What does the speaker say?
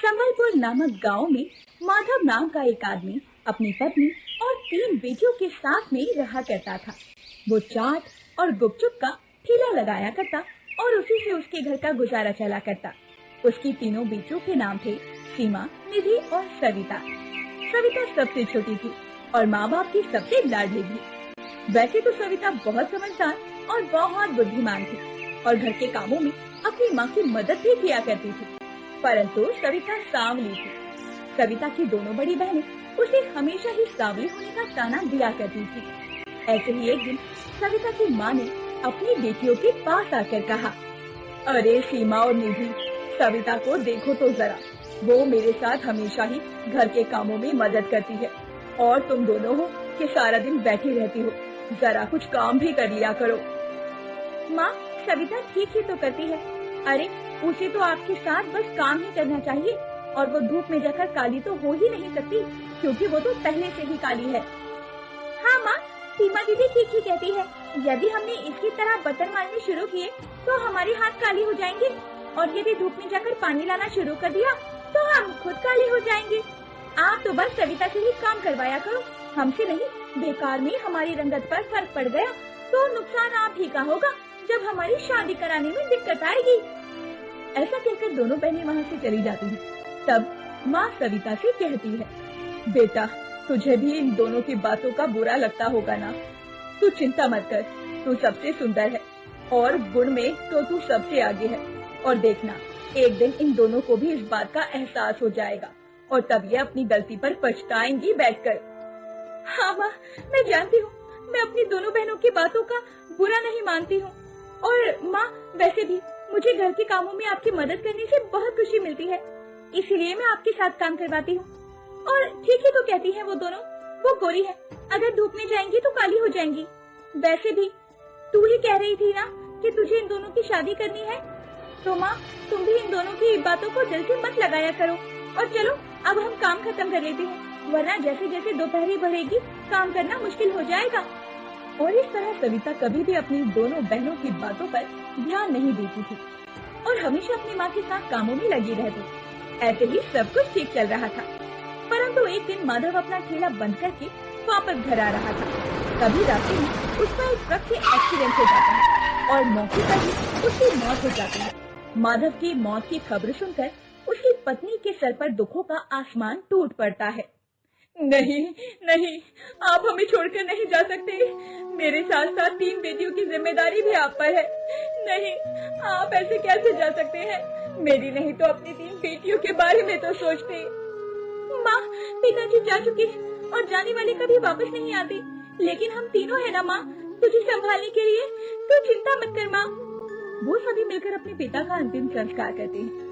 संबलपुर नामक गांव में माधव नाम का एक आदमी अपनी पत्नी और 3 बेटियों के साथ में रहा करता था। वो चाट और गुपचुप का ठेला लगाया करता और उसी से उसके घर का गुजारा चला करता। उसकी तीनों बेटियों के नाम थे सीमा, निधि और सविता। सविता सबसे छोटी थी और माँ बाप की सबसे लाडली थी। वैसे तो सविता बहुत समझदार और बहुत बुद्धिमान थी और घर के कामों में अपनी माँ की मदद भी किया करती थी, परंतु सविता सांवली थी। सविता की दोनों बड़ी बहनें उसे हमेशा ही सांवली होने का ताना दिया करती थी। ऐसे ही एक दिन सविता की माँ ने अपनी बेटियों के पास आकर कहा, अरे सीमा और निधि, सविता को देखो तो जरा, वो मेरे साथ हमेशा ही घर के कामों में मदद करती है और तुम दोनों हो कि सारा दिन बैठी रहती हो, जरा कुछ काम भी कर लिया करो। माँ, सविता ठीक ही तो करती है। अरे उसे तो आपके साथ बस काम ही करना चाहिए और वो धूप में जाकर काली तो हो ही नहीं सकती, क्योंकि वो तो पहले से ही काली है। हाँ माँ, सीमा दीदी ठीक ही कहती है। यदि हमने इसकी तरह बर्तन मारने शुरू किए तो हमारे हाथ काली हो जाएंगे और यदि धूप में जाकर पानी लाना शुरू कर दिया तो हम खुद काली हो जाएंगे। आप तो बस सविता से ही काम करवाया करो, हमसे नहीं। बेकार में हमारी रंगत पर फर्क पड़ गया तो नुकसान आप ही का होगा जब हमारी शादी कराने में दिक्कत आएगी। ऐसा कहकर दोनों बहनें वहाँ से चली जाती हैं। तब माँ सविता से कहती है, बेटा, तुझे भी इन दोनों की बातों का बुरा लगता होगा ना? तू चिंता मत कर, तू सबसे सुंदर है और गुण में तो तू सबसे आगे है। और देखना, एक दिन इन दोनों को भी इस बात का एहसास हो जाएगा और तब ये अपनी गलती पर पछताएंगी बैठकर। हाँ माँ, मैं जानती हूँ, मैं अपनी दोनों बहनों की बातों का बुरा नहीं मानती हूँ। और माँ, वैसे भी मुझे घर के कामों में आपकी मदद करने से बहुत खुशी मिलती है, इसीलिए मैं आपके साथ काम करवाती हूँ। और ठीक ही तो कहती हैं वो दोनों, वो गोरी है, अगर धूप में जाएंगी तो काली हो जाएंगी। वैसे भी तू ही कह रही थी ना कि तुझे इन दोनों की शादी करनी है, तो माँ तुम भी इन दोनों की बातों को दिल से मत लगाया करो। और चलो अब हम काम खत्म कर लेते हैं, वरना जैसे जैसे दोपहरी बढ़ेगी काम करना मुश्किल हो जाएगा। और इस तरह सविता कभी भी अपनी दोनों बहनों की बातों पर ध्यान नहीं देती थी और हमेशा अपनी माँ के साथ कामों में लगी रहती। ऐसे ही सब कुछ ठीक चल रहा था, परंतु एक दिन माधव अपना ठेला बंद करके वापस घर आ रहा था। तभी रास्ते में उसका एक ट्रक से एक्सीडेंट हो जाता है और मौके पर ही उसकी मौत हो जाती है। माधव की मौत की खबर सुनकर उसकी पत्नी के सर पर दुखों का आसमान टूट पड़ता है। नहीं नहीं, आप हमें छोड़कर नहीं जा सकते, मेरे साथ साथ 3 बेटियों की जिम्मेदारी भी आप पर है। नहीं, आप ऐसे कैसे जा सकते हैं? मेरी नहीं तो अपनी 3 बेटियों के बारे में तो सोचते। माँ, पिताजी जा चुके हैं और जाने वाले कभी वापस नहीं आते, लेकिन हम तीनों है ना माँ, तुझे संभालने के लिए, तू चिंता मत कर माँ। वो सभी मिलकर अपने पिता का अंतिम संस्कार करते हैं